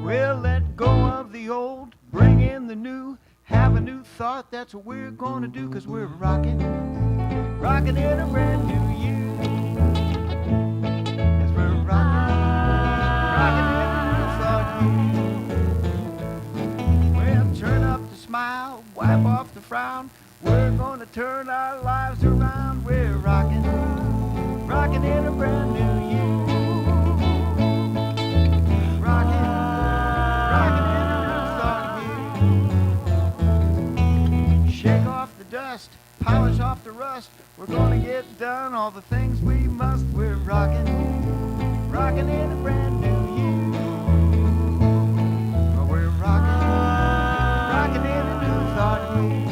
We'll let go of the old, bring in the new, have a new thought, that's what we're gonna do, 'cause we're rocking, rocking in a brand new year. Yes, we're rocking, rocking in a new thought year. Well, turn up the smile, wipe off the frown, we're gonna turn our lives around. We're rocking, rocking in a brand new year. Rocking, rocking in a new thought year. Shake off the dust, polish off the rust. We're gonna get done all the things we must. We're rocking, rocking in a brand new year. Oh, we're rocking, rocking in a new thought year.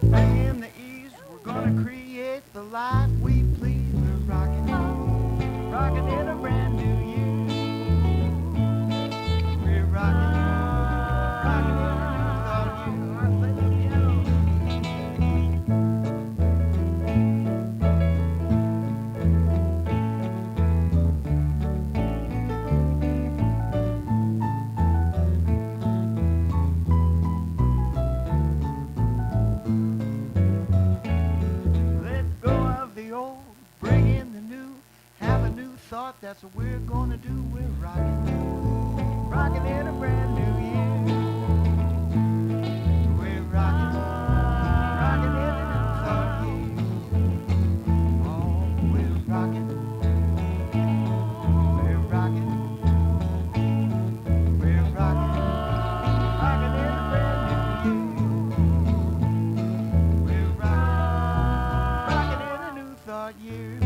Bring in the ease, we're gonna create the life we please. We're rocking, rocking in a brand new year. We're rocking, rocking in a new thought year. Play the piano. That's what we're gonna do. We're rocking, rocking in a brand new year. We're rocking, rocking in a new thought year. Oh, we're rocking, we're rocking, we're rocking, rocking in a brand new year. We're rocking, rocking in a new thought year.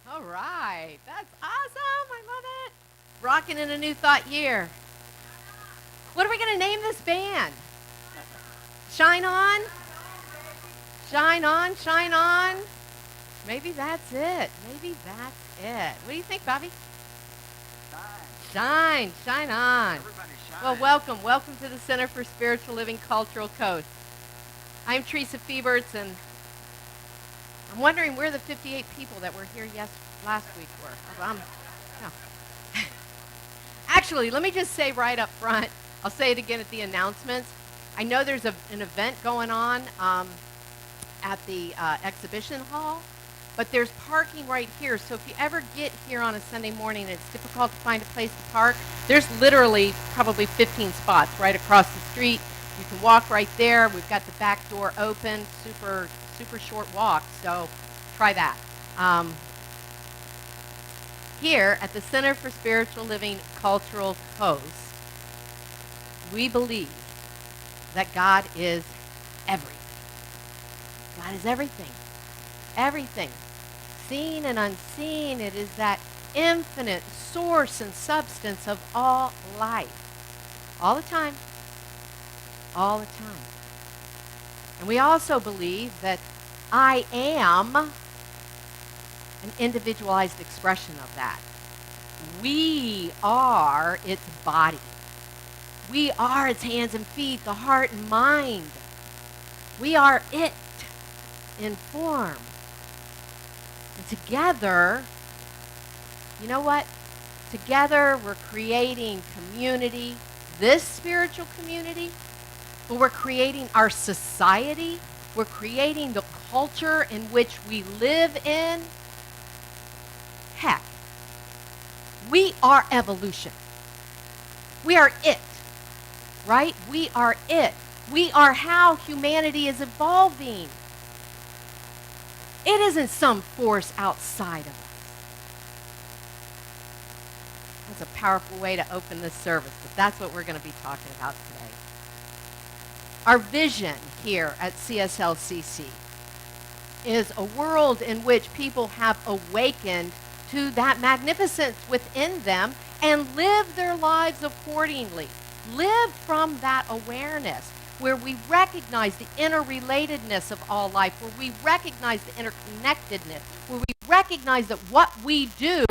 All right, that's awesome. I love it. Rocking in a New Thought year. What are we going to name this band? Shine On? Shine On, shine on. Maybe that's it. Maybe that's it. What do you think, Bobby? Shine, shine on. Everybody shine. Well, welcome to the Center for Spiritual Living Cultural Coast. I'm Theresa Feberts, and I'm wondering where the 58 people that were here last week were. No. Actually, let me just say right up front, I'll say it again at the announcements. I know there's an event going on at the exhibition hall, but there's parking right here. So if you ever get here on a Sunday morning and it's difficult to find a place to park, there's literally probably 15 spots right across the street. You can walk right there. We've got the back door open, super short walk, so try that. Here at the Center for Spiritual Living Cultural Coast, we believe that God is everything. God is everything. Everything. Seen and unseen, it is that infinite source and substance of all life. All the time. All the time. And we also believe that I am an individualized expression of that. We are its body. We are its hands and feet, the heart and mind. We are it in form. And together, you know what? Together we're creating community, this spiritual community, but we're creating our society. We're creating the culture in which we live in. Heck, we are evolution. We are it, right? We are it. We are how humanity is evolving. It isn't some force outside of us. That's a powerful way to open this service, but that's what we're going to be talking about today. Our vision here at CSLCC is a world in which people have awakened to that magnificence within them and live their lives accordingly. Live from that awareness where we recognize the interrelatedness of all life, where we recognize the interconnectedness, where we recognize that what we do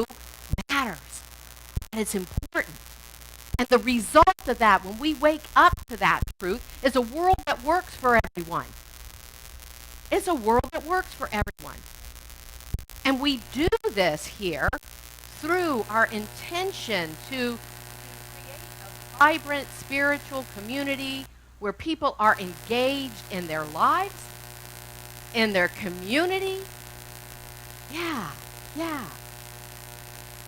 matters and it's important. And the result of that, when we wake up to that truth, is a world that works for everyone. It's a world that works for everyone. And we do this here through our intention to create a vibrant spiritual community where people are engaged in their lives, in their community. Yeah.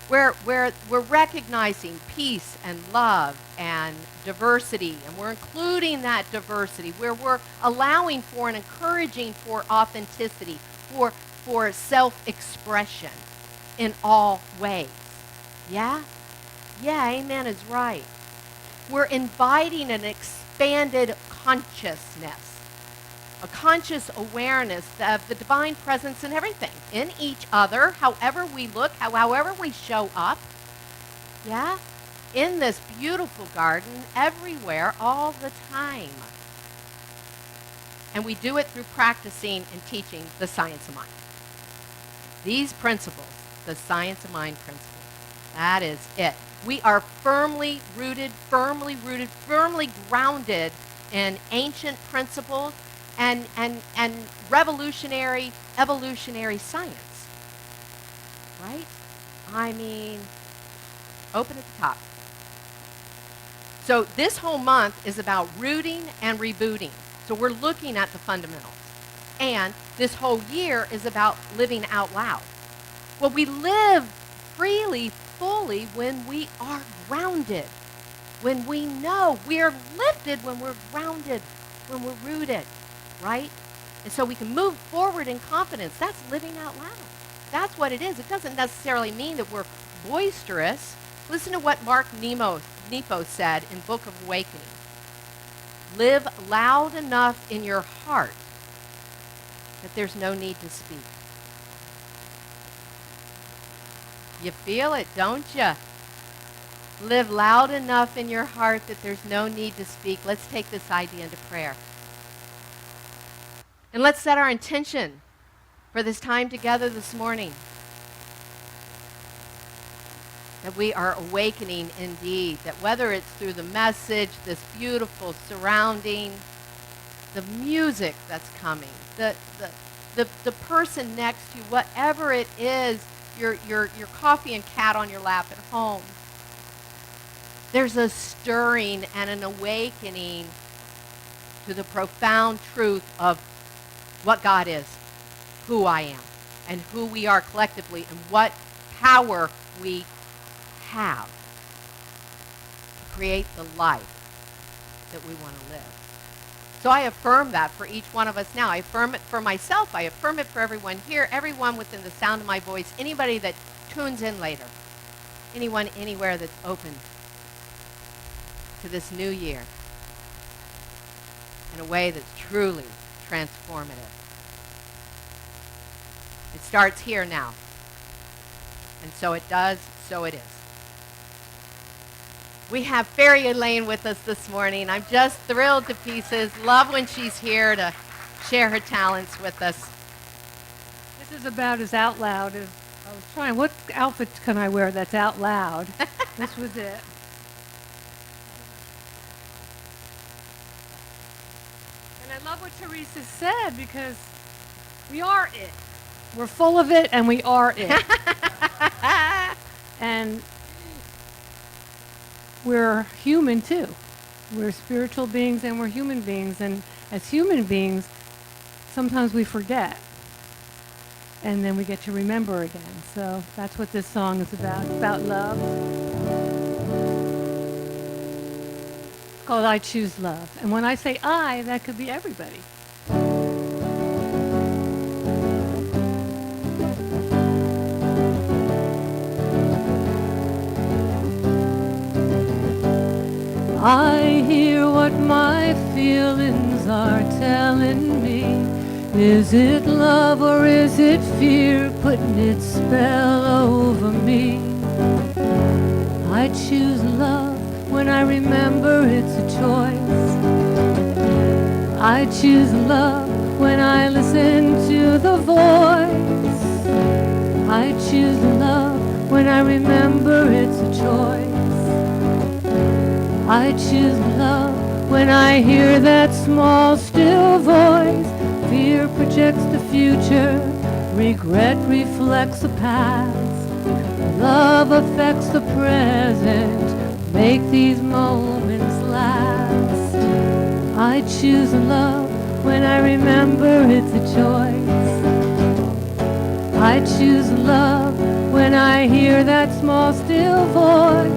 Where we're recognizing peace and love and diversity, and we're including that diversity, where we're allowing for and encouraging for authenticity, for self-expression in all ways. Yeah, amen is right. We're inviting an expanded consciousness, a conscious awareness of the divine presence in everything, in each other, however we look, however we show up. Yeah? In this beautiful garden, everywhere, all the time. And we do it through practicing and teaching the science of mind. These principles, the science of mind principles, that is it. We are firmly rooted, firmly grounded in ancient principles and revolutionary, evolutionary science. Right? I mean, open at the top. So this whole month is about rooting and rebooting. So we're looking at the fundamentals. And this whole year is about living out loud. Well, we live freely, fully when we are grounded. When we know we are lifted, when we're grounded, when we're rooted. Right? And so we can move forward in confidence. That's living out loud. That's what it is. It doesn't necessarily mean that we're boisterous. Listen to what Mark Nepo said in Book of Awakening. Live loud enough in your heart that there's no need to speak. You feel it, don't you? Live loud enough in your heart that there's no need to speak. Let's take this idea into prayer. And let's set our intention for this time together this morning. That we are awakening indeed. That whether it's through the message, this beautiful surrounding, the music that's coming, the person next to you, whatever it is, your coffee and cat on your lap at home. There's a stirring and an awakening to the profound truth of what God is, who I am, and who we are collectively, and what power we have to create the life that we want to live. So I affirm that for each one of us now. I affirm it for myself. I affirm it for everyone here, everyone within the sound of my voice, anybody that tunes in later, anyone anywhere that's open to this new year in a way that's truly transformative. It starts here now. And so it does, so it is. We have Fairy Elaine with us this morning. I'm just thrilled to pieces. Love when she's here to share her talents with us. This is about as out loud as I was trying. What outfit can I wear that's out loud? This was it. And I love what Theresa said because we are it. We're full of it and we are it. And we're human too. We're spiritual beings and we're human beings. And as human beings, sometimes we forget. And then we get to remember again. So that's what this song is about love. It's called I Choose Love. And when I say I, that could be everybody. I hear what my feelings are telling me, Is it love or is it fear putting its spell over me? I choose love when I remember it's a choice. I choose love when I listen to the voice. I choose love when I remember it's a choice. I choose love when I hear that small still voice. Fear projects the future, regret reflects the past. Love affects the present, make these moments last. I choose love when I remember it's a choice. I choose love when I hear that small still voice.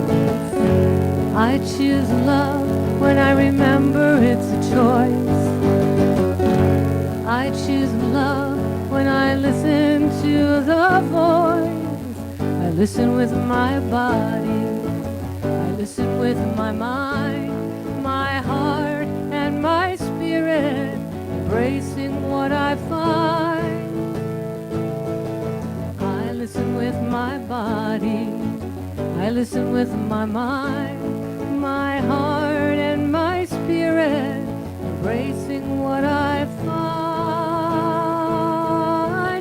I choose love when I remember it's a choice. I choose love when I listen to the voice. I listen with my body. I listen with my mind, my heart, and my spirit, embracing what I find. I listen with my body. I listen with my mind, my heart, and my spirit, embracing what I find.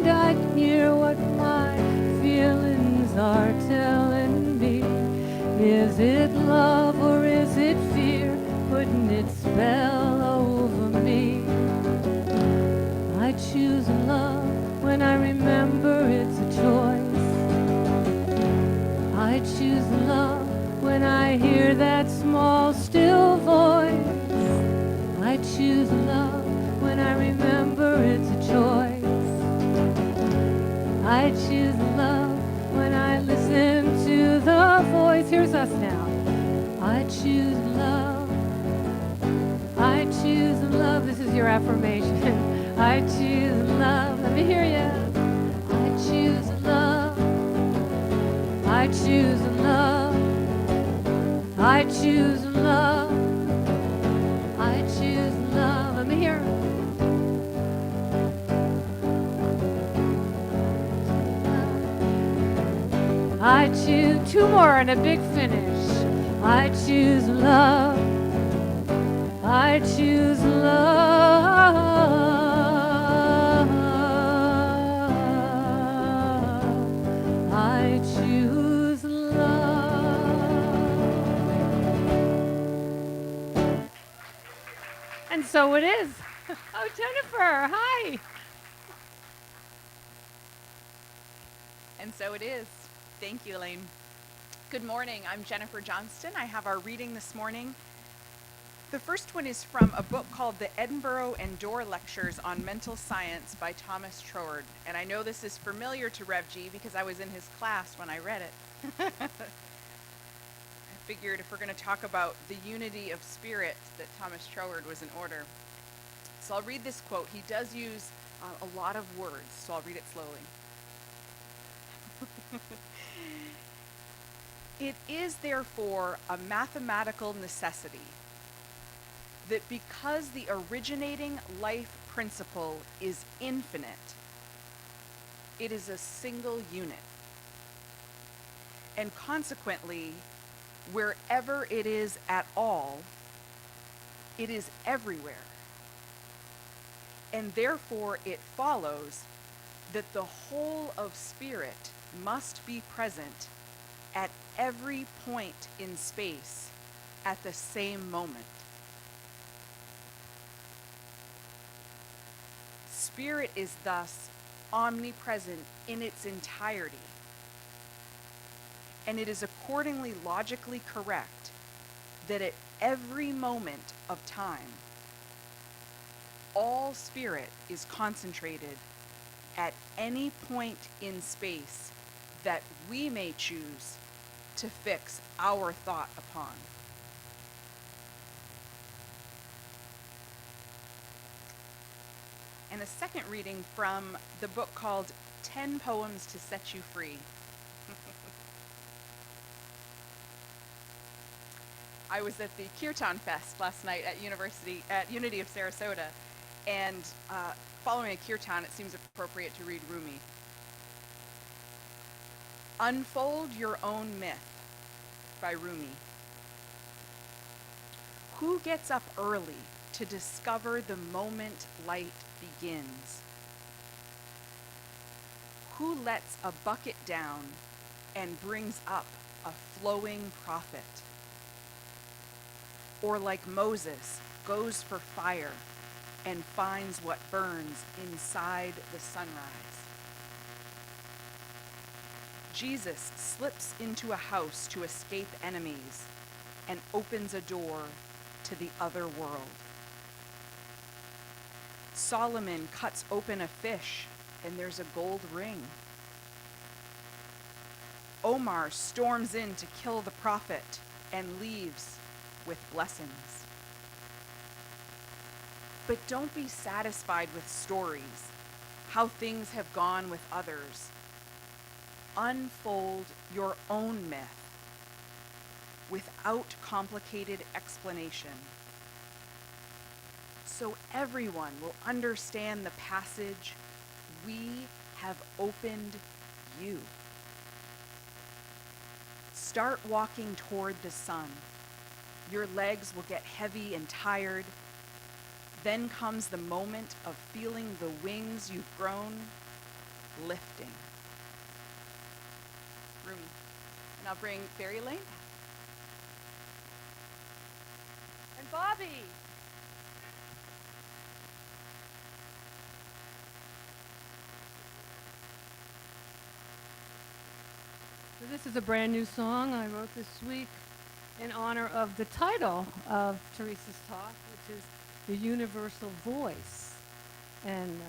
I can hear what my feelings are telling me. Is it love or is it fear putting its spell over me? I choose love when I remember it's a choice. I choose love when I hear that small still voice. I choose love when I remember it's a choice. I choose love when I listen to the voice. Here's us now. I choose love. I choose love. This is your affirmation. I choose love. Let me hear you. I choose love. I choose love. I choose love. I choose love. Let me hear it. I choose two more and a big finish. I choose love. I choose love. I choose love. And so it is. Oh, Jennifer, hi. And so it is. Thank you, Elaine. Good morning. I'm Jennifer Johnston. I have our reading this morning. The first one is from a book called The Edinburgh and Dorr Lectures on Mental Science by Thomas Troward. And I know this is familiar to Rev G because I was in his class when I read it. I figured if we're going to talk about the unity of spirit, that Thomas Troward was in order. So I'll read this quote. He does use a lot of words, so I'll read it slowly. It is therefore a mathematical necessity that because the originating life principle is infinite, it is a single unit. And consequently, wherever it is at all, it is everywhere. And therefore it follows that the whole of spirit must be present at every point in space at the same moment. Spirit is thus omnipresent in its entirety, and it is accordingly logically correct that at every moment of time, all spirit is concentrated at any point in space that we may choose to fix our thought upon. And a second reading from the book called 10 Poems to Set You Free. I was at the Kirtan Fest last night at Unity of Sarasota, And following a kirtan, it seems appropriate to read Rumi. Unfold Your Own Myth by Rumi. Who gets up early to discover the moment light begins? Who lets a bucket down and brings up a flowing prophet? Or like Moses, goes for fire and finds what burns inside the sunrise? Jesus slips into a house to escape enemies and opens a door to the other world. Solomon cuts open a fish and there's a gold ring. Omar storms in to kill the prophet and leaves with blessings. But don't be satisfied with stories, how things have gone with others. Unfold your own myth without complicated explanation, so everyone will understand the passage, "We have opened you." Start walking toward the sun. Your legs will get heavy and tired. Then comes the moment of feeling the wings you've grown lifting. Rumi. And I'll bring Barry Lane. And Bobby. So this is a brand new song I wrote this week in honor of the title of Theresa's talk, which is The Universal Voice. And,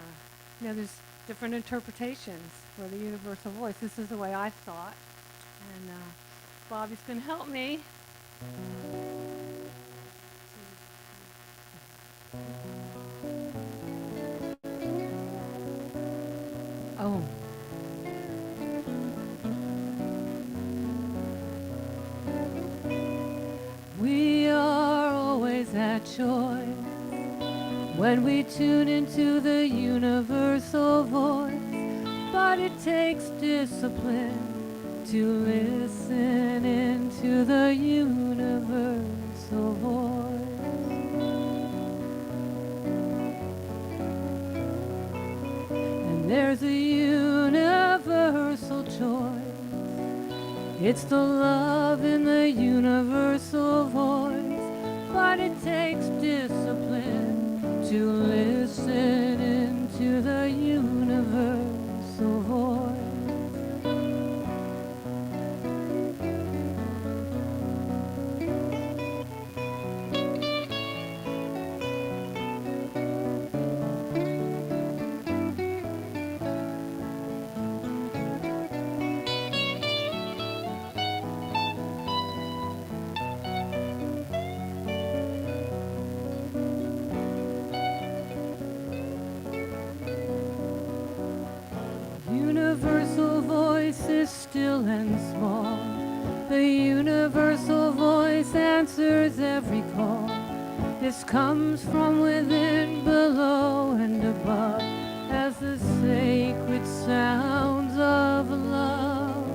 there's different interpretations for the universal voice. This is the way I thought. And Bobby's going to help me. Oh. We are always at choice when we tune into the universal voice, but it takes discipline to listen into the universal voice. And there's a universal choice. It's the love in the universal voice, but it takes discipline to listen into the universal voice. Universal voice is still and small. The universal voice answers every call. This comes from within, below, and above, as the sacred sounds of love.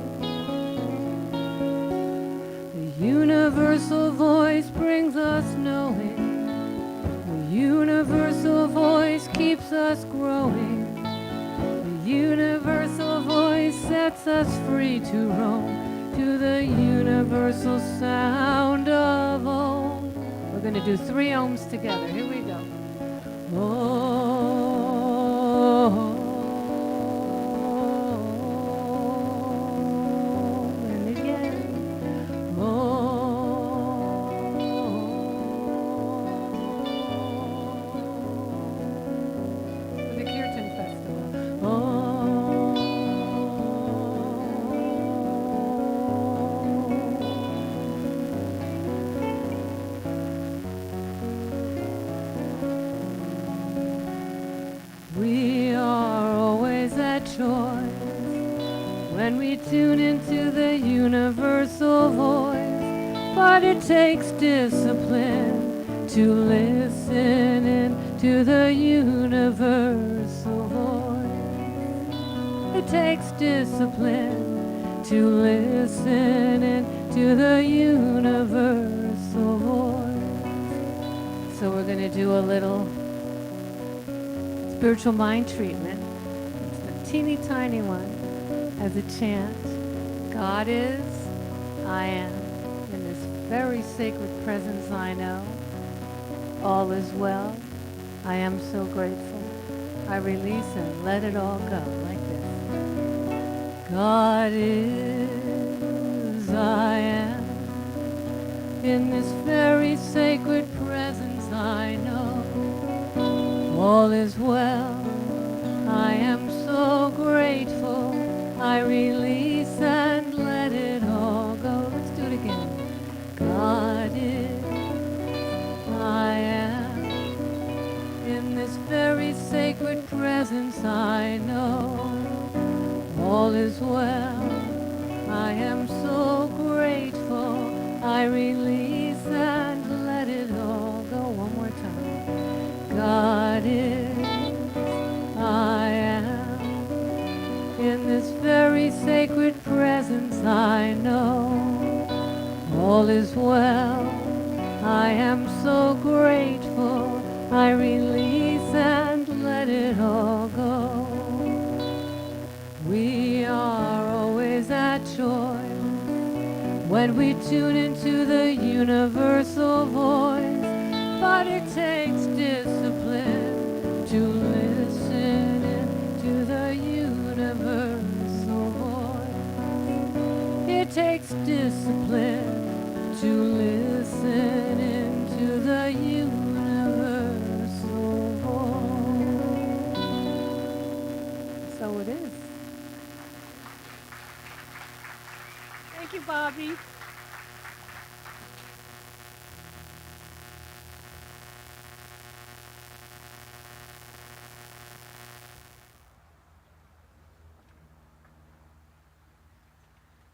The universal voice brings us knowing. The universal voice keeps us growing. The universal voice sets us free to roam to the universal sound of Om. We're going to do 3 ohms together. Here we go. Om. And again. Om. For the Kirtan Festival. Om. We are always at choice when we tune into the universal voice, but it takes discipline to listen in to the universal voice. It takes discipline to listen in to the universal voice. So we're going to do a little spiritual mind treatment. It's a teeny tiny one as a chant. God is, I am. In this very sacred presence I know. All is well. I am so grateful. I release and let it all go like this. God is, I am. In this very sacred presence I know. All is well. I am so grateful. I release and let it all go. Let's do it again. God is, I am. In this very sacred presence I know. All is well. I am so grateful. I release and let it all go. One more time. God is, I am. In this very sacred presence I know. All is well. I am so grateful. I release and let it all go. We are always at joy when we tune into the universal voice. But it takes discipline to listen into the universal voice. It takes discipline to listen into the universal voice. So it is. Thank you, Bobby.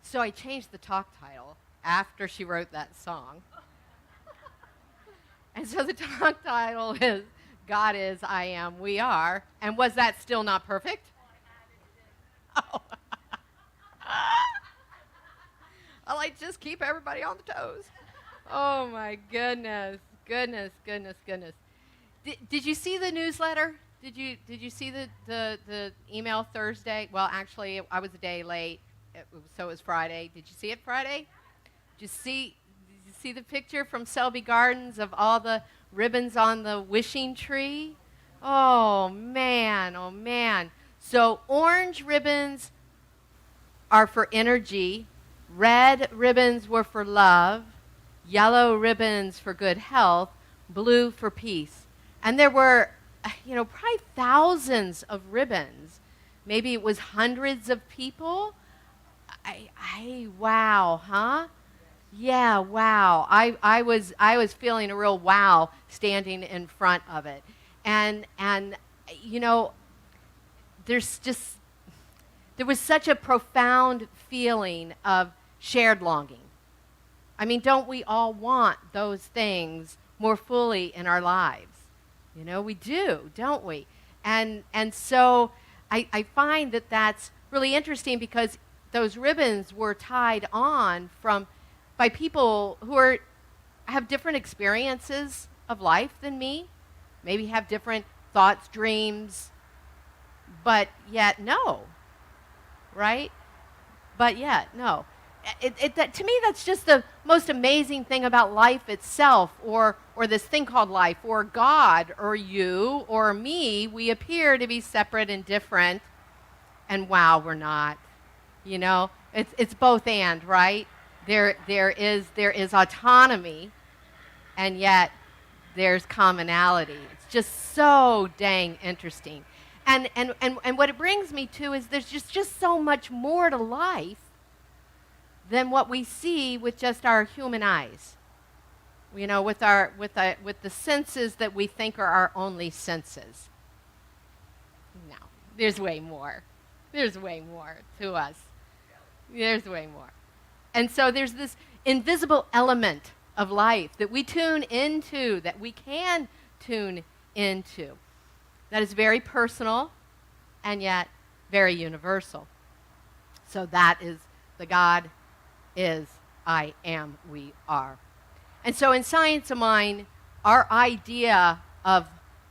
So I changed the talk title after she wrote that song. And so the talk title is God is, I am, we are. And was that still not perfect? Oh. I like just keep everybody on the toes. Oh my goodness, goodness. Did you see the newsletter? Did you see the email Thursday? Well, actually, I was a day late, so it was Friday. Did you see it Friday? Did you see the picture from Selby Gardens of all the ribbons on the wishing tree? Oh man, oh man. So orange ribbons are for energy. Red ribbons were for love, yellow ribbons for good health, blue for peace. And there were, probably thousands of ribbons. Maybe it was hundreds of people. Wow, huh? Yeah, wow. I was feeling a real wow standing in front of it. And there was such a profound feeling of shared longing. I mean, don't we all want those things more fully in our lives? We do, don't we? And so I find that that's really interesting because those ribbons were tied on by people who have different experiences of life than me, maybe have different thoughts, dreams, but yet no, right? But yet no. To me, that's just the most amazing thing about life itself, or this thing called life, or God, or you, or me. We appear to be separate and different, and wow, we're not. It's both and, right? There is autonomy, and yet there's commonality. It's just so dang interesting. And what it brings me to is there's just so much more to life than what we see with just our human eyes. With the senses that we think are our only senses. No, there's way more. There's way more to us. There's way more. And so there's this invisible element of life that we tune into, that we can tune into. That is very personal and yet very universal. So that is the God is, I am, we are. And so in Science of Mind, our idea of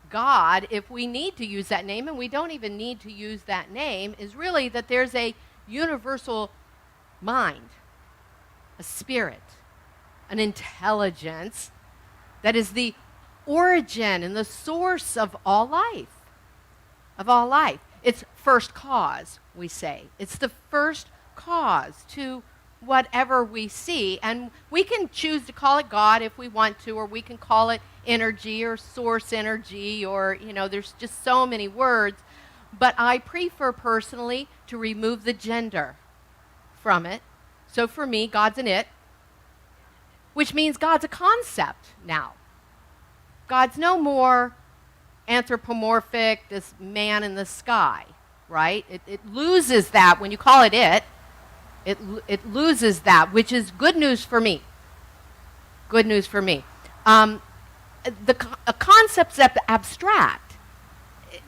God, if we need to use that name, and we don't even need to use that name, is really that there's a universal mind, a spirit, an intelligence that is the origin and the source of all life. Of all life. It's first cause, we say. It's the first cause to whatever we see. And we can choose to call it God if we want to, or we can call it energy or source energy, or, there's just so many words. But I prefer personally to remove the gender from it. So for me, God's an it, which means God's a concept now. God's no more anthropomorphic, this man in the sky, right? It loses that when you call it it. It loses that, which is good news for me. Good news for me. A concept's abstract.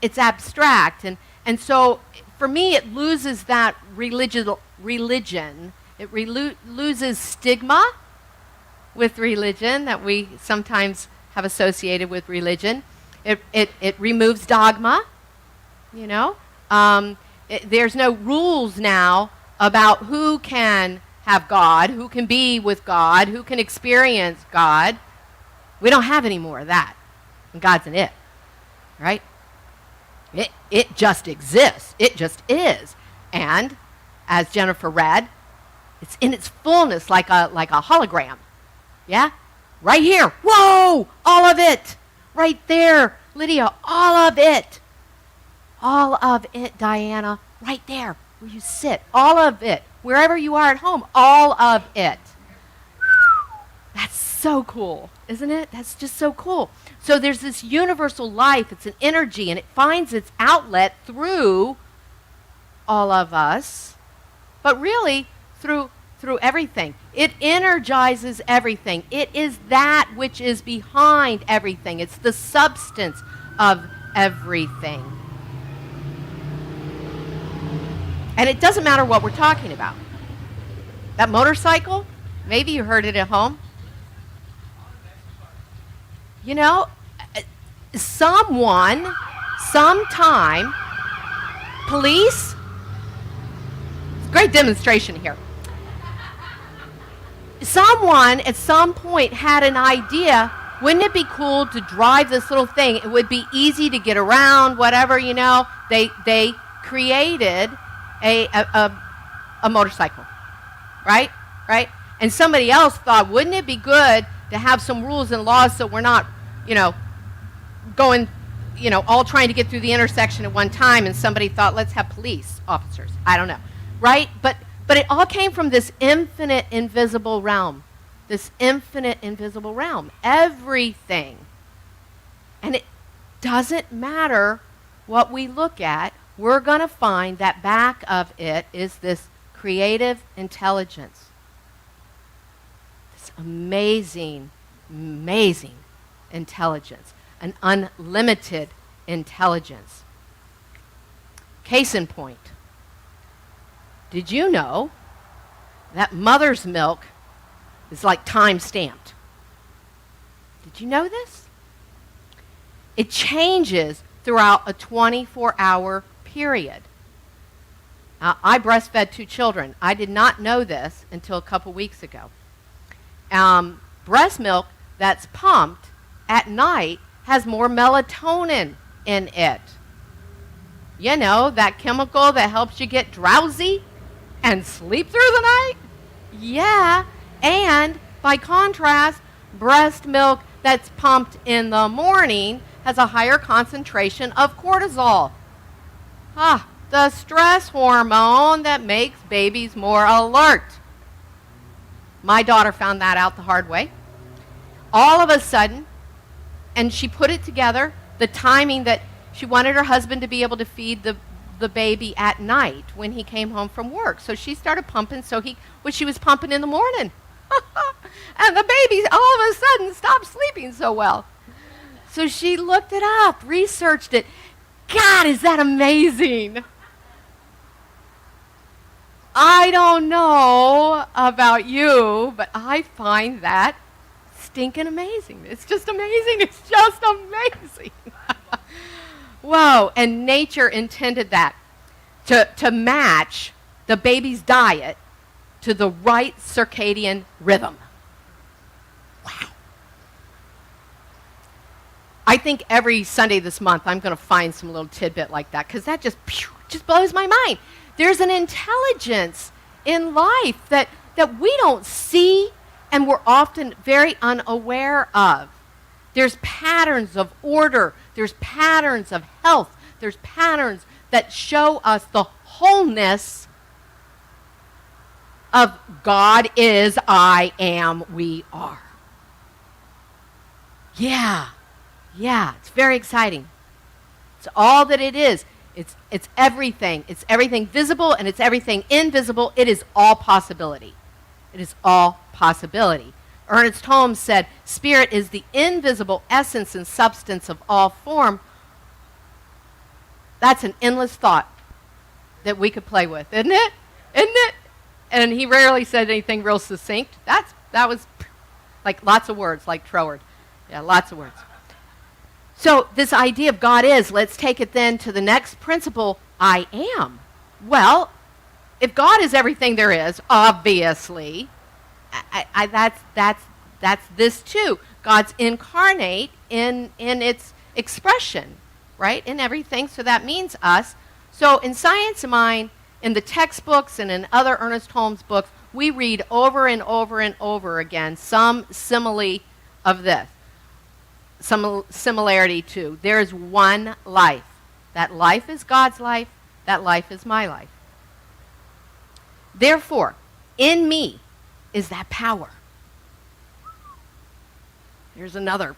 It's abstract, and so for me it loses that religion. It loses stigma with religion that we sometimes have associated with religion. It removes dogma, there's no rules now about who can have God, who can be with God, who can experience God. We don't have any more of that. And God's an it, right? It just exists. It just is. And as Jennifer read, it's in its fullness like a hologram. Yeah? Right here. Whoa! All of it. Right there. Lydia, all of it. All of it, Diana. Right there where you sit. All of it. Wherever you are at home. All of it. That's so cool, isn't it? That's just so cool. So there's this universal life. It's an energy, and it finds its outlet through all of us, but really through everything. It energizes everything. It is that which is behind everything. It's the substance of everything. And it doesn't matter what we're talking about. That motorcycle, maybe you heard it at home. Someone, sometime, police, great demonstration here. Someone at some point had an idea, wouldn't it be cool to drive this little thing? It would be easy to get around, whatever, They created a motorcycle, right? Right? And somebody else thought, wouldn't it be good to have some rules and laws so we're not, going, all trying to get through the intersection at one time, and somebody thought, let's have police officers. I don't know, right? But it all came from this infinite invisible realm. This infinite invisible realm. Everything. And it doesn't matter what we look at, we're going to find that back of it is this creative intelligence. This amazing, amazing intelligence. An unlimited intelligence. Case in point. Did you know that mother's milk is like time-stamped? Did you know this? It changes throughout a 24-hour period. I breastfed 2 children. I did not know this until a couple weeks ago. Breast milk that's pumped at night has more melatonin in it. That chemical that helps you get drowsy and sleep through the night? Yeah. And by contrast, breast milk that's pumped in the morning has a higher concentration of cortisol. The stress hormone that makes babies more alert. My daughter found that out the hard way. All of a sudden, and she put it together, the timing that she wanted her husband to be able to feed the baby at night when he came home from work. So she started pumping, she was pumping in the morning. And the baby all of a sudden stopped sleeping so well. So she looked it up, researched it. God, is that amazing? I don't know about you, but I find that stinking amazing. It's just amazing. It's just amazing. Whoa, and nature intended that to match the baby's diet to the right circadian rhythm. Wow. I think every Sunday this month I'm going to find some little tidbit like that because that just blows my mind. There's an intelligence in life that we don't see and we're often very unaware of. There's patterns of order. There's patterns of health. There's patterns that show us the wholeness of God is, I am, we are. Yeah, it's very exciting. It's all that it is. It's everything. It's everything visible and it's everything invisible. It is all possibility. It is all possibility. Ernest Holmes said, spirit is the invisible essence and substance of all form. That's an endless thought that we could play with, isn't it? Isn't it? And he rarely said anything real succinct. That was like lots of words, like Troward. Yeah, lots of words. So this idea of God is, let's take it then to the next principle, I am. Well, if God is everything there is, obviously, that's this too. God's incarnate in its expression, right? In everything, so that means us. So in Science of Mind, in the textbooks and in other Ernest Holmes books, we read over and over and over again some simile of this. Some similarity to, there is one life. That life is God's life. That life is my life. Therefore, in me is that power. Here's another,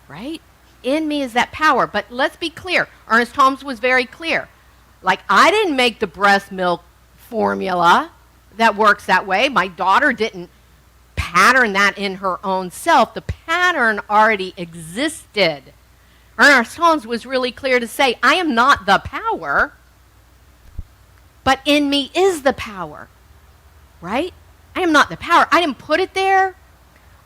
right? In me is that power. But let's be clear. Ernest Holmes was very clear. Like, I didn't make the breast milk formula that works that way. My daughter didn't pattern that in her own self. The pattern already existed. Ernest Holmes was really clear to say, I am not the power, but in me is the power, right? I am not the power. I didn't put it there.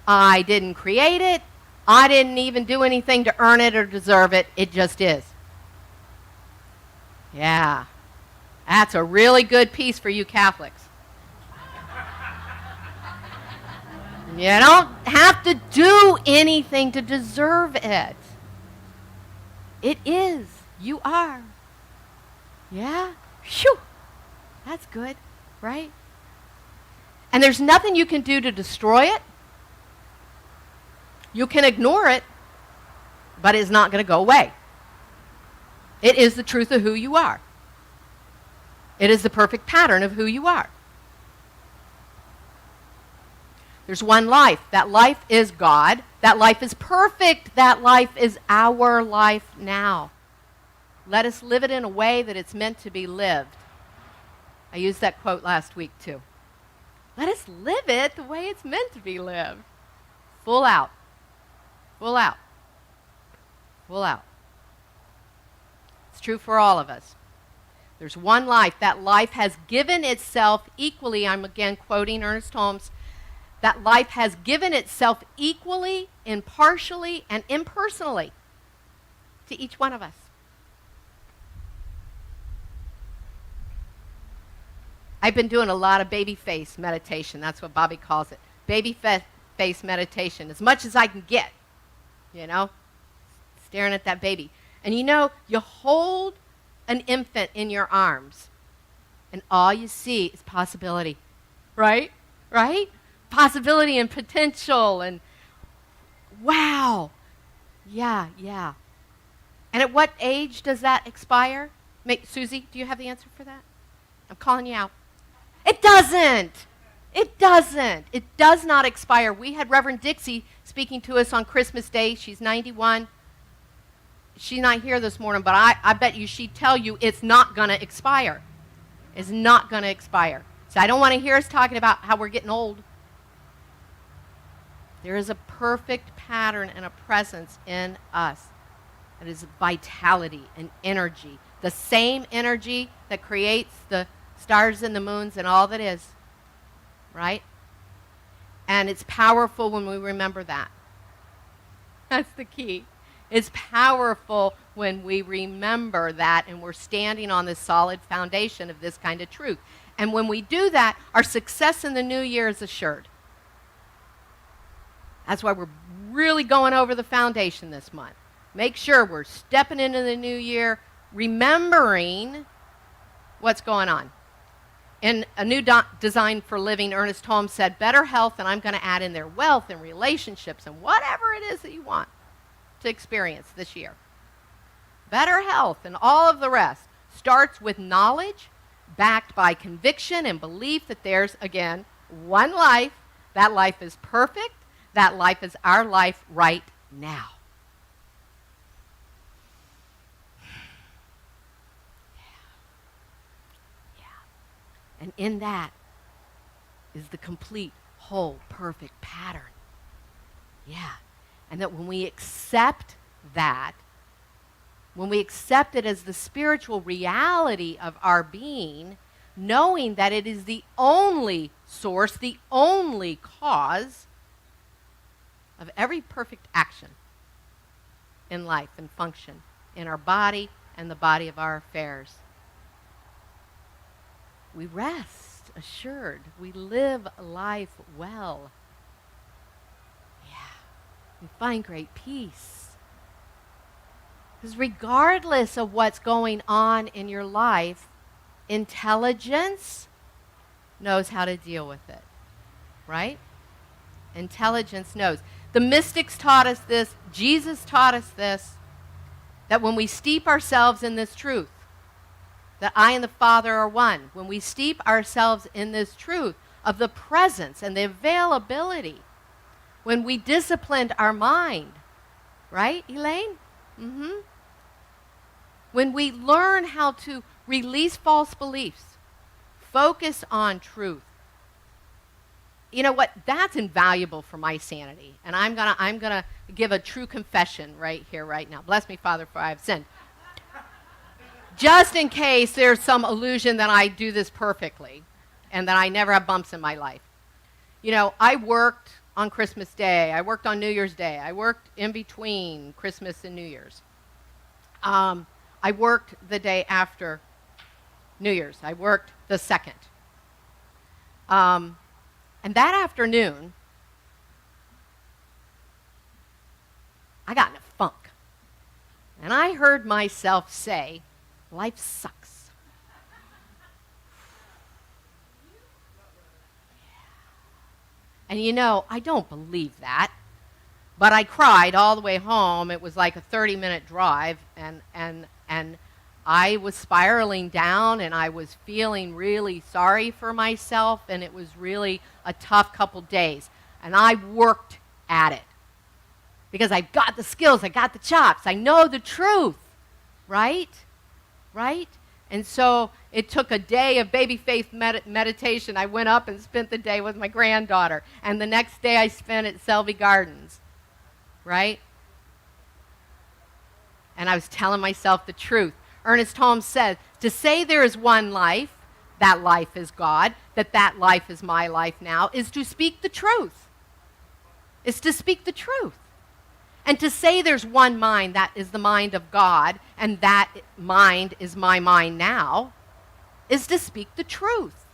I didn't create it. I didn't even do anything to earn it or deserve it. It just is. Yeah, that's a really good piece for you Catholics. You don't have to do anything to deserve it. It is. You are. Yeah? Phew. That's good, right? And there's nothing you can do to destroy it. You can ignore it, but it's not going to go away. It is the truth of who you are. It is the perfect pattern of who you are. There's one life. That life is God. That life is perfect. That life is our life now. Let us live it in a way that it's meant to be lived. I used that quote last week too. Let us live it the way it's meant to be lived. Full out. Full out. Full out. It's true for all of us. There's one life. That life has given itself equally, I'm again quoting Ernest Holmes, that life has given itself equally, impartially, and impersonally to each one of us. I've been doing a lot of baby face meditation. That's what Bobby calls it. Baby face meditation, as much as I can get, you know, staring at that baby. And you know, you hold an infant in your arms, and all you see is possibility, right? Right? Possibility and potential and wow. Yeah. And at what age does that expire? Susie, do you have the answer for that? I'm calling you out. It doesn't. It doesn't. It does not expire. We had Reverend Dixie speaking to us on Christmas Day. She's 91. She's not here this morning, but I bet you she'd tell you it's not going to expire. It's not going to expire. So I don't want to hear us talking about how we're getting old. There is a perfect pattern and a presence in us. It is vitality and energy. The same energy that creates the stars and the moons and all that is, right? And it's powerful when we remember that. That's the key. It's powerful when we remember that and we're standing on this solid foundation of this kind of truth. And when we do that, our success in the new year is assured. That's why we're really going over the foundation this month. Make sure we're stepping into the new year, remembering what's going on. In A New Design for Living, Ernest Holmes said, better health, and I'm going to add in there wealth and relationships and whatever it is that you want to experience this year. Better health and all of the rest starts with knowledge backed by conviction and belief that there's, again, one life. That life is perfect. That life is our life right now. And in that is the complete, whole, perfect pattern. Yeah. And that when we accept that, when we accept it as the spiritual reality of our being, knowing that it is the only source, the only cause of every perfect action in life and function in our body and the body of our affairs, we rest assured. We live life well. Yeah. We find great peace. Because regardless of what's going on in your life, intelligence knows how to deal with it. Right? Intelligence knows. The mystics taught us this. Jesus taught us this. That when we steep ourselves in this truth, that I and the Father are one. When we steep ourselves in this truth of the presence and the availability, when we disciplined our mind, right, Elaine? Mm-hmm. When we learn how to release false beliefs, focus on truth. You know what? That's invaluable for my sanity. And I'm gonna give a true confession right here, right now. Bless me, Father, for I have sinned. Just in case there's some illusion that I do this perfectly and that I never have bumps in my life. You know, I worked on Christmas Day. I worked on New Year's Day. I worked in between Christmas and New Year's. I worked the day after New Year's. I worked the 2nd. And that afternoon, I got in a funk. And I heard myself say, life sucks. And you know, I don't believe that. But I cried all the way home. It was like a 30-minute drive. And I was spiraling down, and I was feeling really sorry for myself. And it was really a tough couple days. And I worked at it. Because I've got the skills. I got the chops. I know the truth. Right? Right? And so it took a day of baby faith meditation. I went up and spent the day with my granddaughter. And the next day I spent at Selby Gardens. Right? And I was telling myself the truth. Ernest Holmes said, to say there is one life, that life is God, that life is my life now, is to speak the truth. Is to speak the truth. And to say there's one mind, that is the mind of God, and that mind is my mind now, is to speak the truth.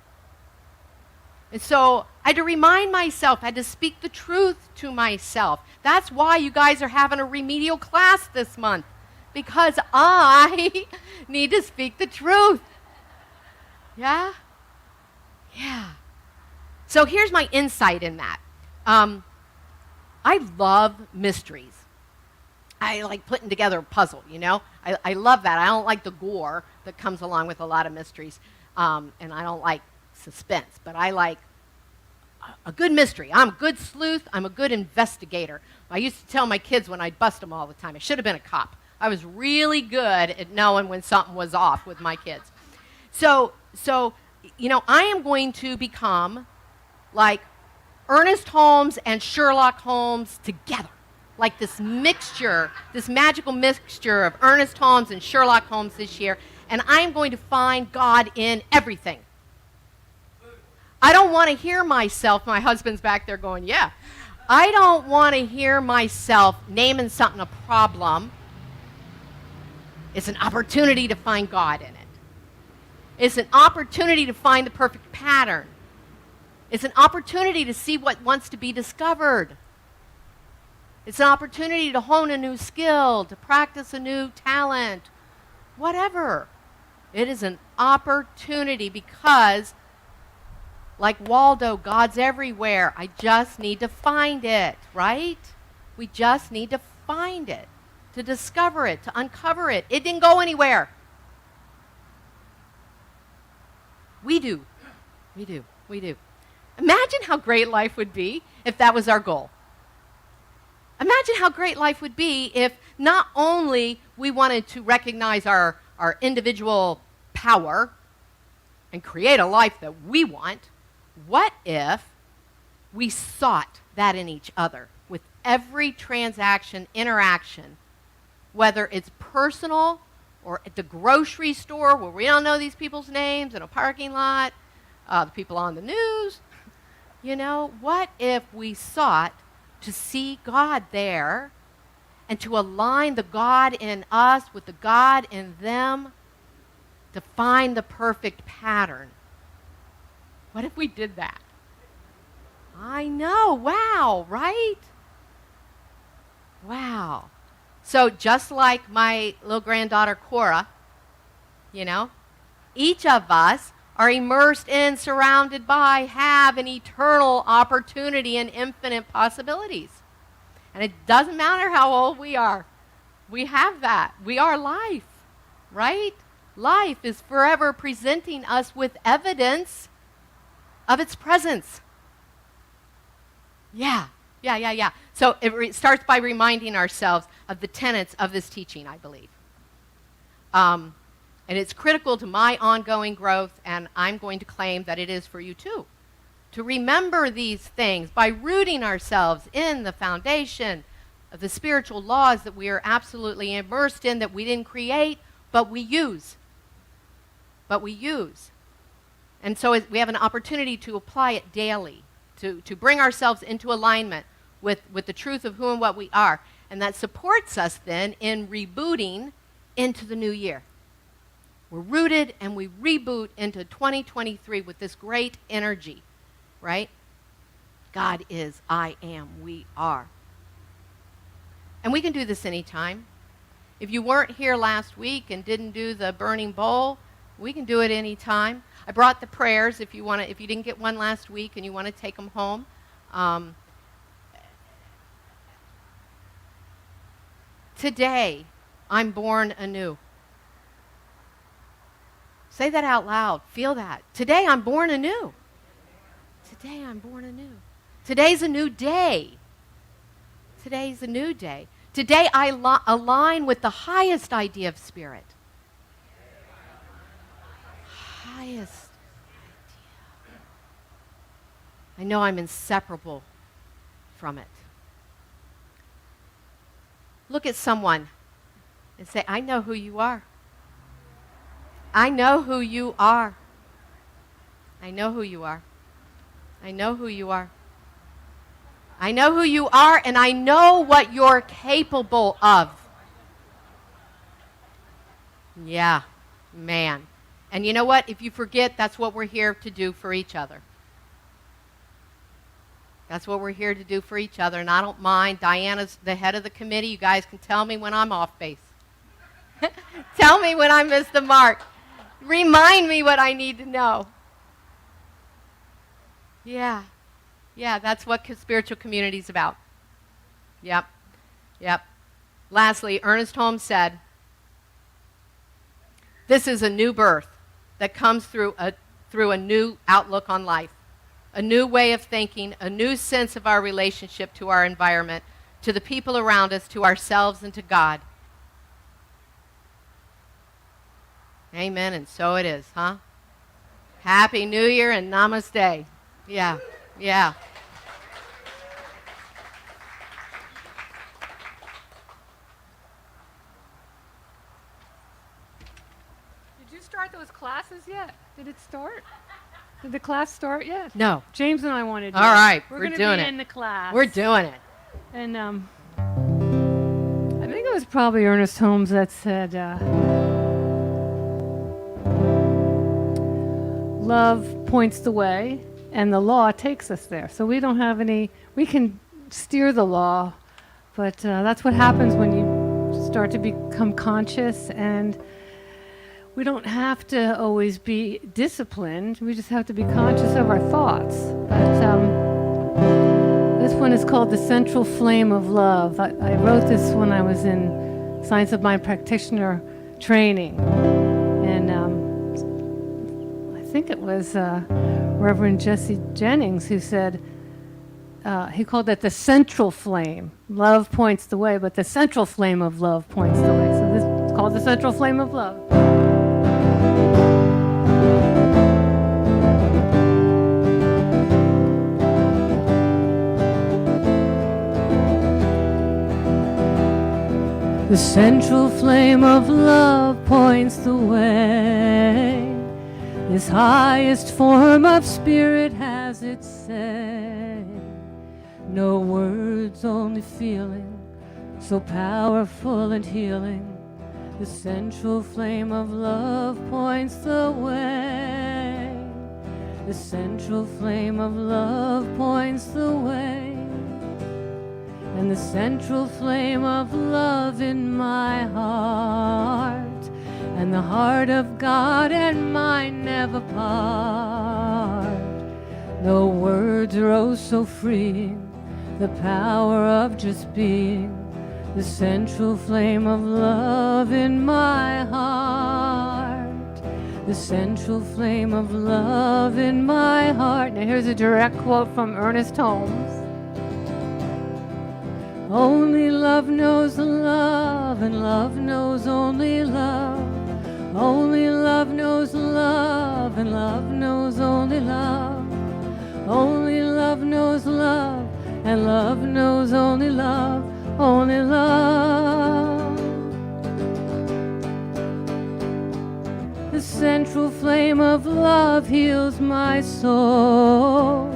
And so I had to remind myself, I had to speak the truth to myself. That's why you guys are having a remedial class this month, because I need to speak the truth. Yeah? Yeah. So here's my insight in that. I love mysteries. I like putting together a puzzle, you know? I love that. I don't like the gore that comes along with a lot of mysteries, and I don't like suspense, but I like a good mystery. I'm a good sleuth. I'm a good investigator. I used to tell my kids when I'd bust them all the time, I should have been a cop. I was really good at knowing when something was off with my kids. So you know, I am going to become like Ernest Holmes and Sherlock Holmes together. Like this mixture, this magical mixture of Ernest Holmes and Sherlock Holmes this year. And I'm going to find God in everything. I don't want to hear myself, my husband's back there going, yeah. I don't want to hear myself naming something a problem. It's an opportunity to find God in it. It's an opportunity to find the perfect pattern. It's an opportunity to see what wants to be discovered. It's an opportunity to hone a new skill, to practice a new talent, whatever. It is an opportunity because, like Waldo, God's everywhere. I just need to find it, right? We just need to find it, to discover it, to uncover it. It didn't go anywhere. We do. We do. We do. Imagine how great life would be if that was our goal. Imagine how great life would be if not only we wanted to recognize our individual power and create a life that we want, what if we sought that in each other with every transaction, interaction, whether it's personal or at the grocery store where we don't know these people's names, in a parking lot, the people on the news. You know, what if we sought to see God there and to align the God in us with the God in them to find the perfect pattern? What if we did that? I know. Wow, right? Wow. So just like my little granddaughter Cora, you know, each of us are immersed in, surrounded by, have an eternal opportunity and infinite possibilities. And it doesn't matter how old we are. We have that. We are life, right? Life is forever presenting us with evidence of its presence. Yeah. So it starts by reminding ourselves of the tenets of this teaching, I believe. And it's critical to my ongoing growth, and I'm going to claim that it is for you too. To remember these things by rooting ourselves in the foundation of the spiritual laws that we are absolutely immersed in, that we didn't create, but we use. And so we have an opportunity to apply it daily, to bring ourselves into alignment with the truth of who and what we are. And that supports us then in rebooting into the new year. We're rooted and we reboot into 2023 with this great energy, right? God is, I am, we are. And we can do this anytime. If you weren't here last week and didn't do the burning bowl, we can do it anytime. I brought the prayers if you didn't get one last week and you want to take them home. Today, I'm born anew. Say that out loud. Feel that. Today, I'm born anew. Today, I'm born anew. Today's a new day. Today's a new day. Today, I align with the highest idea of spirit. Highest idea. I know I'm inseparable from it. Look at someone and say, I know who you are. I know who you are. I know who you are. I know who you are. I know who you are, and I know what you're capable of. Yeah, man. And you know what? If you forget, that's what we're here to do for each other. That's what we're here to do for each other, and I don't mind. Diana's the head of the committee. You guys can tell me when I'm off base. Tell me when I miss the mark. Remind me what I need to know. Yeah, that's what spiritual community is about. Yep. Lastly, Ernest Holmes said, this is a new birth that comes through a new outlook on life, a new way of thinking, a new sense of our relationship to our environment, to the people around us, to ourselves, and to God. Amen, and so it is, huh? Happy New Year and namaste. Yeah. classes yet? Did it start? Did the class start yet? No. James and I want to do All it. right, We're we're gonna doing be it. in the class. We're doing it. And I think it was probably Ernest Holmes that said, love points the way and the law takes us there. So we don't have any, we can steer the law, but that's what happens when you start to become conscious, and we don't have to always be disciplined. We just have to be conscious of our thoughts. But this one is called The Central Flame of Love. I wrote this when I was in Science of Mind practitioner training. And I think it was Reverend Jesse Jennings who said, he called it the central flame. Love points the way, but the central flame of love points the way. So this is called the central flame of love. The central flame of love points the way. This highest form of spirit has its say. No words, only feeling, so powerful and healing. The central flame of love points the way. The central flame of love points the way. And the central flame of love in my heart, and the heart of God and mine never part. No words are oh so freeing, the power of just being. The central flame of love in my heart. The central flame of love in my heart. Now here's a direct quote from Ernest Holmes. Only love knows love, and love knows only love. Only love knows love, and love knows only love. Only love knows love, and love knows only love, only love. The central flame of love heals my soul,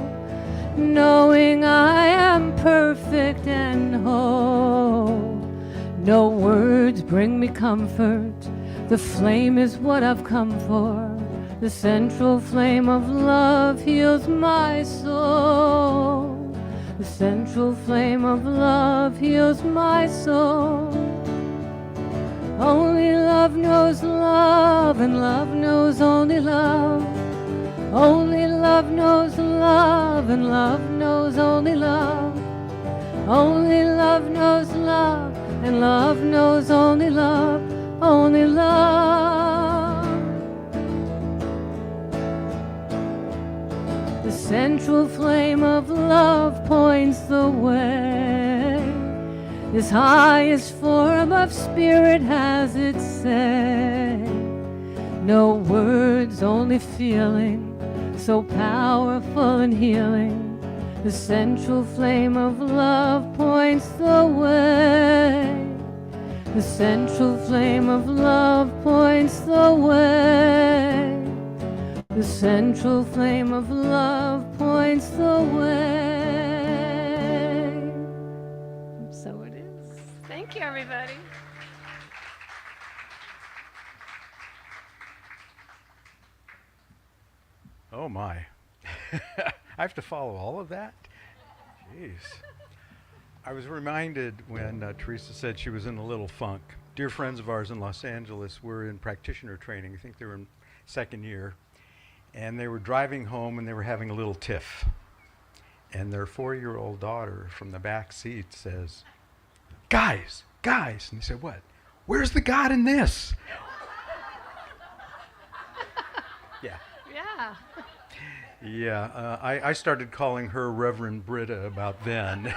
knowing I am perfect and whole. No words bring me comfort, the flame is what I've come for. The central flame of love heals my soul. The central flame of love heals my soul. Only love knows love, and love knows only love. Only love knows love, and love knows only love. Only love knows love, and love knows only love, only love. The central flame of love points the way. This highest form of spirit has its say. No words, only feeling, so powerful and healing. The central flame of love points the way. The central flame of love points the way. The central flame of love points the way. So it is. Thank you, everybody. Oh my. I have to follow all of that? Jeez. I was reminded when Theresa said she was in a little funk. Dear friends of ours in Los Angeles were in practitioner training. I think they were in second year. And they were driving home and they were having a little tiff. And their 4-year-old daughter from the back seat says, guys. And they said, what? Where's the God in this? Yeah. Yeah. Yeah, I started calling her Reverend Britta about then.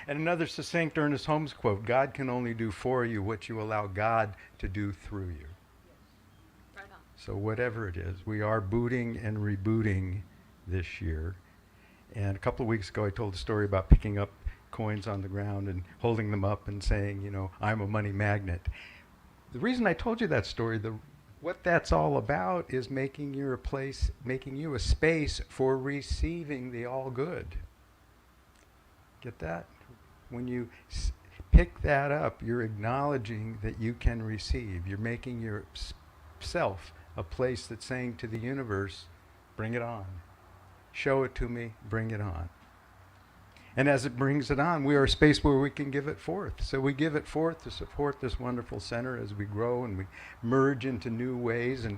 And another succinct Ernest Holmes quote, God can only do for you what you allow God to do through you. Right on. So whatever it is, we are booting and rebooting this year. And a couple of weeks ago I told a story about picking up coins on the ground and holding them up and saying, you know, I'm a money magnet. The reason I told you that story, the what that's all about is making you a space for receiving the all good. Get that? When you pick that up, you're acknowledging that you can receive. You're making yourself a place that's saying to the universe, bring it on. Show it to me, bring it on. And as it brings it on, we are a space where we can give it forth. So we give it forth to support this wonderful center as we grow and we merge into new ways. And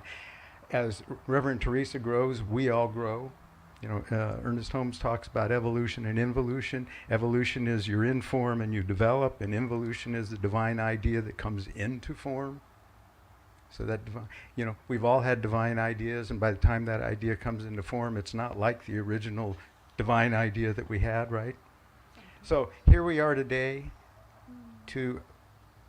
as Reverend Theresa grows, we all grow. You know, Ernest Holmes talks about evolution and involution. Evolution is you're in form and you develop, and involution is the divine idea that comes into form. So that, we've all had divine ideas, and by the time that idea comes into form, it's not like the original divine idea that we had, right? So here we are today to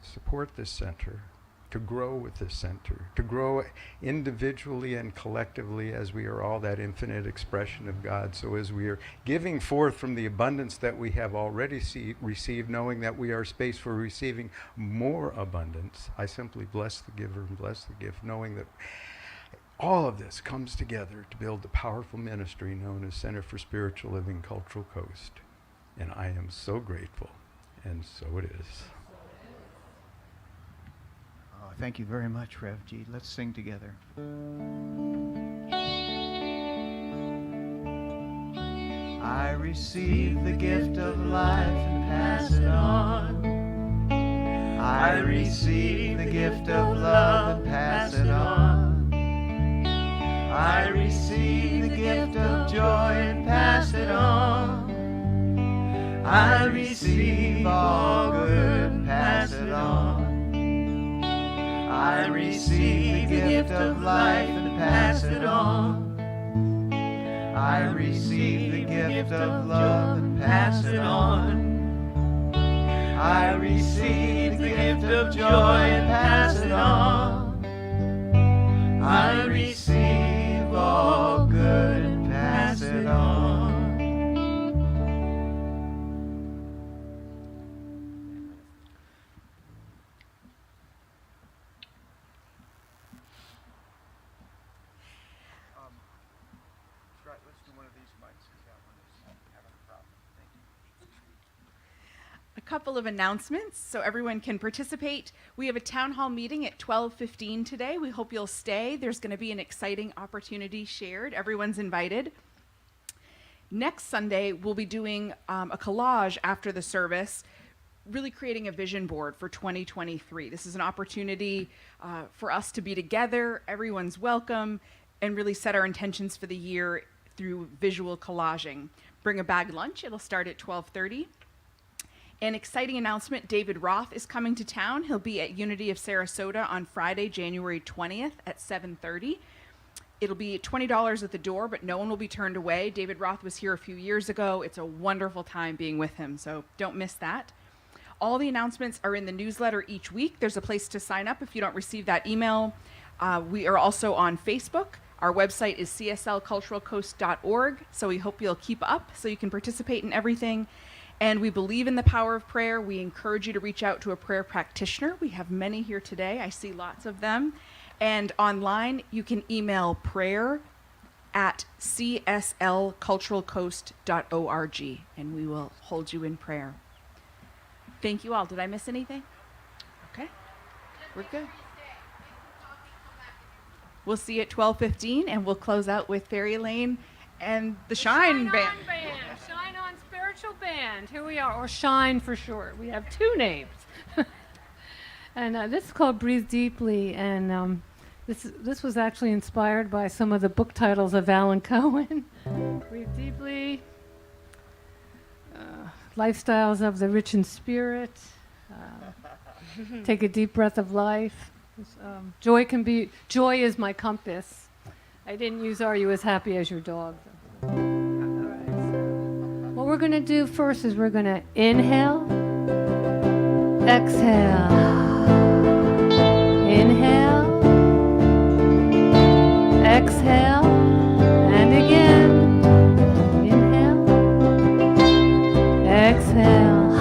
support this center, to grow with this center, to grow individually and collectively as we are all that infinite expression of God. So as we are giving forth from the abundance that we have already received, knowing that we are space for receiving more abundance, I simply bless the giver and bless the gift, knowing that all of this comes together to build the powerful ministry known as Center for Spiritual Living Cultural Coast. And I am so grateful, and so it is. Oh, thank you very much, Rev G. Let's sing together. I receive the gift of life and pass it on. I receive the gift of love and pass it on. I receive the gift of joy and pass it on. I receive all good and pass it on. I receive the gift of life and pass it on. I receive the gift of love and pass it on. I receive the gift of joy and pass it on. I receive all good and pass it on. Let's do one of these mics because that one is having a problem. Thank you. A couple of announcements so everyone can participate. We have a town hall meeting at 12:15 today. We hope you'll stay. There's going to be an exciting opportunity shared. Everyone's invited. Next Sunday, we'll be doing a collage after the service, really creating a vision board for 2023. This is an opportunity for us to be together. Everyone's welcome, and really set our intentions for the year through visual collaging. Bring a bag lunch. It'll start at 12:30. An exciting announcement, David Roth is coming to town. He'll be at Unity of Sarasota on Friday, January 20th at 7:30. It'll be $20 at the door, but no one will be turned away. David Roth was here a few years ago. It's a wonderful time being with him, so don't miss that. All the announcements are in the newsletter each week. There's a place to sign up if you don't receive that email. We are also on Facebook. Our website is cslculturalcoast.org, so we hope you'll keep up so you can participate in everything. And we believe in the power of prayer. We encourage you to reach out to a prayer practitioner. We have many here today. I see lots of them. And online, you can email prayer@cslculturalcoast.org, and we will hold you in prayer. Thank you all. Did I miss anything? Okay. We're good. We'll see you at 12:15, and we'll close out with Fairy Lane and the Shine Band. Shine On Spiritual Band. Here we are, or Shine for short. We have two names. And this is called Breathe Deeply, and this was actually inspired by some of the book titles of Alan Cohen. Breathe Deeply, Lifestyles of the Rich in Spirit, Take a Deep Breath of Life. Joy is my compass. I didn't use Are You As Happy As Your Dog? All right, so what we're going to do first is we're going to inhale, exhale. Inhale, exhale, and again. Inhale, exhale,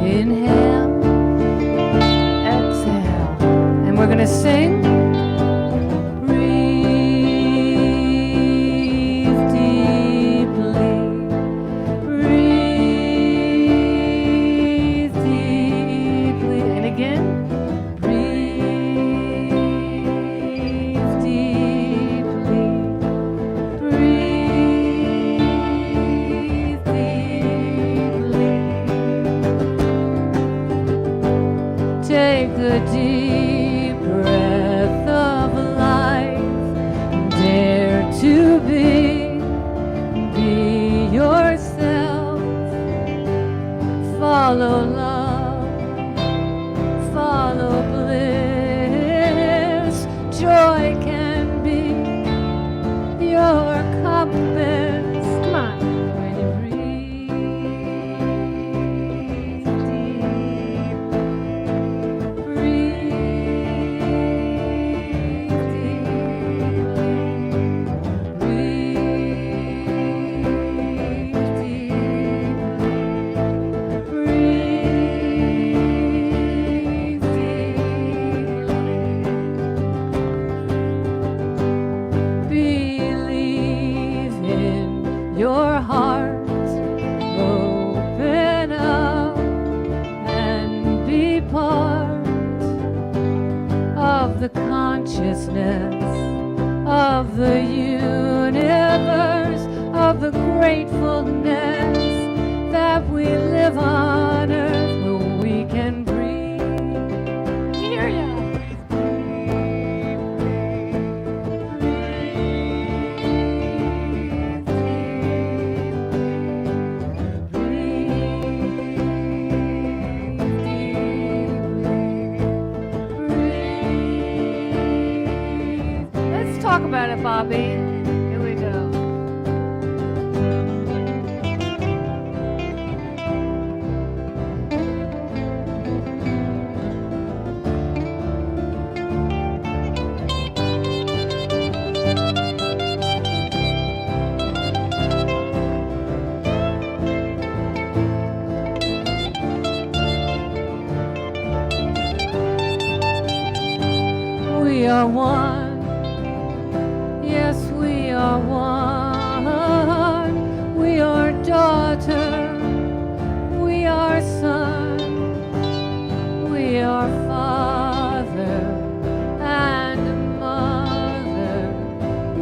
inhale, exhale. And we're going to sing. your heart, open up and be part of the consciousness of the universe, of the gratefulness that we live on earth where we can breathe. Hear ya. Let's talk about it, Bobby. Here we go. We are one. Yes, we are one. We are daughter. We are son. We are father and mother.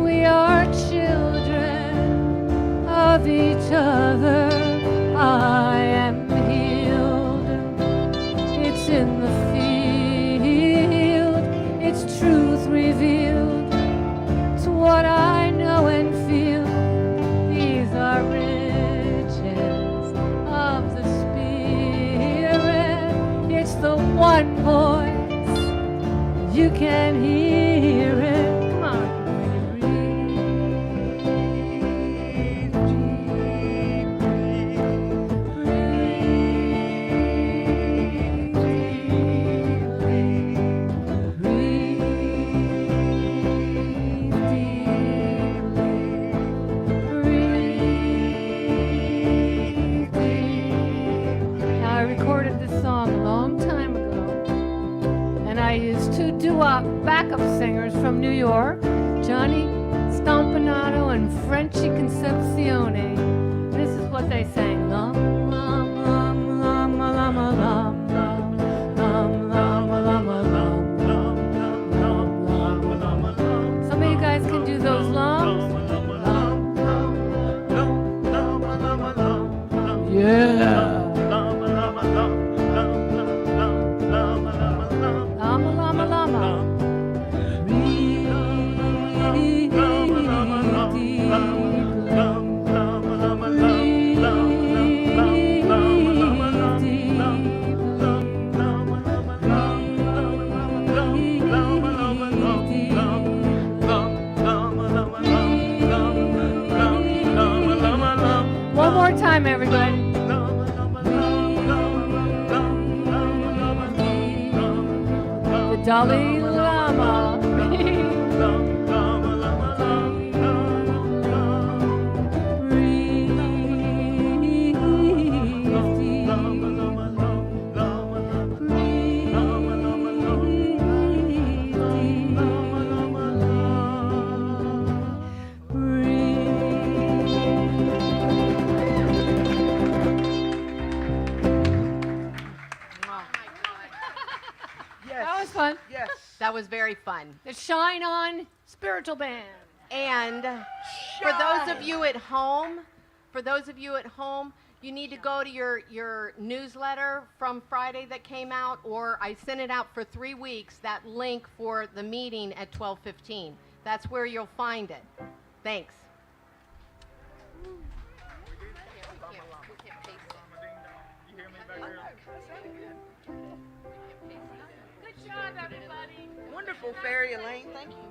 We are children of each other. I am healed. It's in the field. It's truth revealed. It's what I know and feel. These are riches of the Spirit. It's the one voice. You can hear it. Come on. Now, I recorded this song a long time ago, and I used two doo-wop backup singers from New York, Johnny Stompanato and Frenchy Concepcione. This is what they sang. Lum, lum, lum, lum, lum, lum, lum, lum, lum, lum, lum, lum. Some of you guys can do those lums. Yeah. Lama, lama, lama. One more time, everybody. The Dalai Lama. That was fun. Yes. That was very fun. The Shine On Spiritual Band. And for those of you at home, you need to go to your newsletter from Friday that came out, or I sent it out for 3 weeks, that link for the meeting at 12:15. That's where you'll find it. Thanks. Good job, everybody. Wonderful, Fairy Elaine. Thank you.